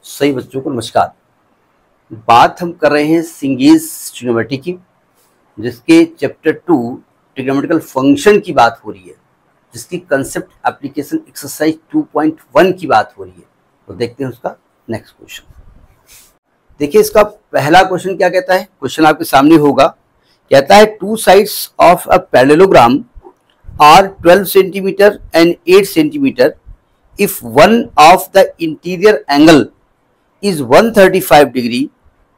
सही बच्चों को नमस्कार। बात हम कर रहे हैं सिंगेज ट्रिग्नोमेट्री की, जिसके चैप्टर 2 ट्रिग्नोमेट्रिकल फंक्शन की बात हो रही है, जिसकी कंसेप्ट एप्लीकेशन एक्सरसाइज 2.1 की बात हो रही है। तो देखते हैं उसका नेक्स्ट क्वेश्चन। देखिए इसका पहला क्वेश्चन क्या कहता है। क्वेश्चन आपके सामने होगा। कहता है two sides of a parallelogram are 12 centimetre and 8 centimetre if one of the interior angle is 135 degree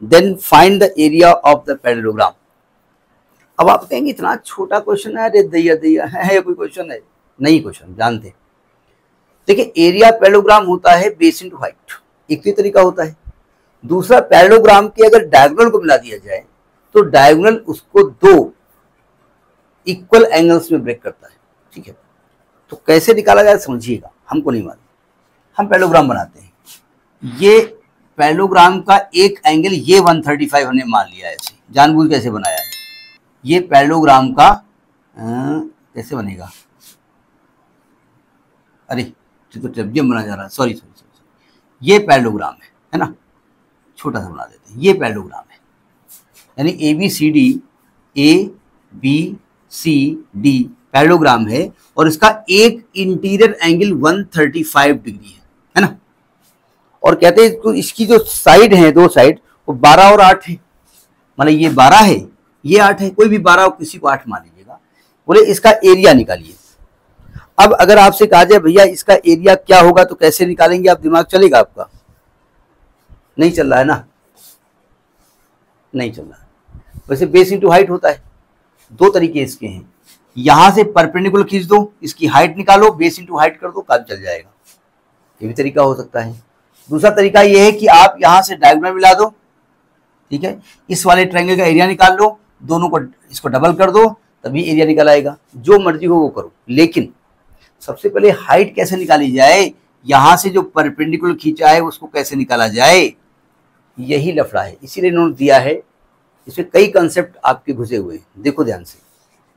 then find the area of the parallelogram। अब आप कहेंगे इतना छोटा क्वेश्चन है, अरे दैया है कोई क्वेश्चन है? नहीं, क्वेश्चन जानते। देखिए एरिया पैरेललोग्राम होता है बेस इनटू हाइट, एक ही तरीका होता है। दूसरा पैरेललोग्राम के अगर डायगोनल को मिला दिया जाए तो डायगोनल उसको दो इक्वल एंगल्स में ब्रेक करता है। ठीक है, तो कैसे निकाला जाए समझिएगा, हमको नहीं मालूम। हम पैरेललोग्राम बनाते हैं। ये पैरेललोग्राम का एक एंगल ये 135 हमने मान लिया है, ऐसे जानबूझ कैसे बनाया है। ये पैरेललोग्राम का कैसे बनेगा, अरे तो ट्रेपजियम बना जा रहा है, सॉरी। ये पैरेललोग्राम है ना, छोटा सा बना देते हैं। ये पैरेललोग्राम है, यानी A B C D parallelogram है और इसका एक इंटीरियर एंगल 135 डिग्री है ना। और कहते हैं तो इसकी जो साइड है, दो साइड, वो 12 और 8 है। मतलब ये 12 है, ये 8 है, कोई भी 12 और किसी को 8 मान लीजिएगा। बोले इसका एरिया निकालिए। अब अगर आपसे कहा जाए भैया इसका एरिया क्या होगा तो कैसे निकालेंगे, आप दिमाग चलेगा आपका? नहीं चल रहा है ना, नहीं चल रहा है। वैसे बेस इंटू हाइट होता है, दो तरीके इसके हैं। यहां से परपेंडिकुलर खींच दो, इसकी हाइट निकालो, बेस इंटू हाइट कर दो, काम चल जाएगा। ये भी तरीका हो सकता है। दूसरा तरीका ये है कि आप यहां से डायगोनल मिला दो, ठीक है, इस वाले ट्रायंगल का एरिया निकाल लो, दोनों को इसको डबल कर दो, तभी एरिया निकल आएगा। जो मर्जी हो वो करो, लेकिन सबसे पहले हाइट कैसे निकाली जाए, यहां से जो परपेंडिकुलर खींचा है उसको कैसे निकाला जाए, यही लफड़ा है। इसीलिए इन्होंने दिया है। इसमें कई कंसेप्ट आपके घुसे हुए हैं, देखो ध्यान से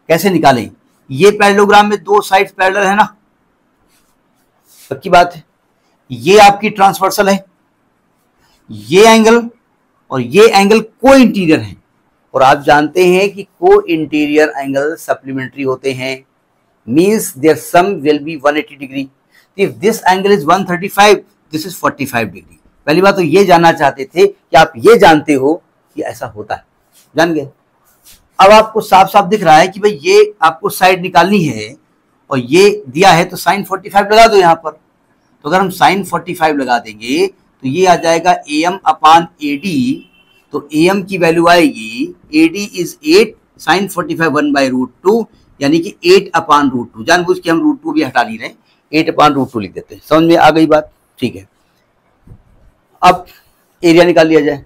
कैसे निकालें। ये पैरेललोग्राम में दो साइड्स पैरेलल है ना, पक्की बात है। ये आपकी ट्रांसवर्सल है, ये एंगल और ये एंगल को इंटीरियर है। और आप जानते हैं कि को इंटीरियर एंगल सप्लीमेंट्री होते हैं, means there sum will be 180 degree. If this angle is 135, this is 45 degree. पहली बात तो ये जानना चाहते थे कि आप ये जानते हो कि ऐसा होता है, जान गए। अब आपको साफ साफ दिख रहा है कि भाई ये आपको साइड निकालनी है और ये दिया है तो sin 45 लगा दो यहाँ पर। तो अगर हम sin 45 लगा देंगे तो ये आ जाएगा AM अपान AD। तो AM की वैल्यू आएगी, AD इज 8, sin 45 1/√2, यानी कि 8 अपान √2। जानबूझ के हम √2 भी हटा नहीं रहे, 8 अपान √2 लिख देते हैं। समझ में आ गई बात? ठीक है, अब एरिया निकाल लिया जाए।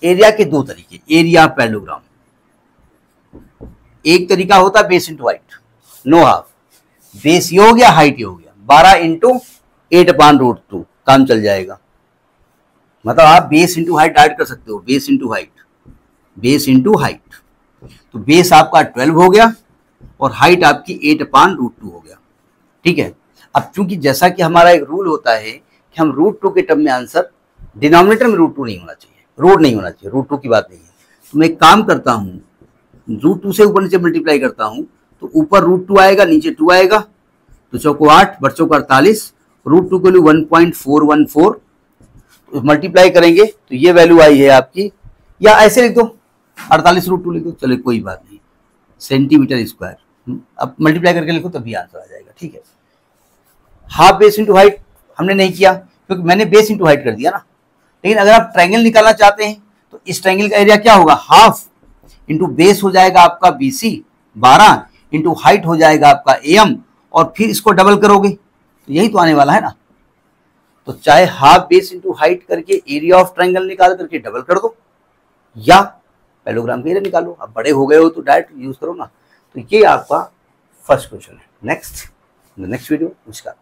एरिया के दो तरीके, एरिया पैरेललोग्राम। एक तरीका होता है base into height, no half. Base ये हो गया, हाइट ये हो गया, 12 इंटू 8 अपान √2, काम चल जाएगा। मतलब आप बेस इंटू हाइट ऐड कर सकते हो, base into height, base into height. तो बेस आपका 12 हो गया और हाइट आपकी 8 अपान √2 हो गया। ठीक है, अब चूंकि जैसा कि हमारा एक रूल होता है कि हम √2 के टर्म में आंसर डिनोमिनेटर में √2 नहीं होना चाहिए, रूट नहीं होना चाहिए, √2 की बात नहीं है। तो मैं एक काम करता हूं, √2 से ऊपर नीचे मल्टीप्लाई करता हूं तो ऊपर √2 आएगा, नीचे 2 आएगा, तो चौको 8, बच्चों को 48, √2 की वैल्यू 1.414। तो मल्टीप्लाई करेंगे तो ये वैल्यू आई है आपकी, या ऐसे लिख दो 48 √2 लिख दो, चलो कोई बात नहीं, सेंटीमीटर स्क्वायर। अब मल्टीप्लाई करके लिखो तभी आंसर आ जाएगा। ठीक है, हाफ बेस इंटू हाइट हमने नहीं किया क्योंकि मैंने बेस इंटू हाइट कर दिया ना। लेकिन अगर आप ट्रायंगल निकालना चाहते हैं तो इस ट्रायंगल का एरिया क्या होगा, हाफ इंटू बेस हो जाएगा आपका BC 12 इंटू हाइट हो जाएगा आपका AM, और फिर इसको डबल करोगे तो यही तो आने वाला है ना। तो चाहे हाफ बेस इंटू हाइट करके एरिया ऑफ ट्रायंगल निकाल करके डबल कर दो, या पैरेललोग्राम का एरिया निकालो। अब बड़े हो गए हो तो डायरेक्ट यूज करो ना। तो ये आपका फर्स्ट क्वेश्चन है। नेक्स्ट वीडियो, नमस्कार।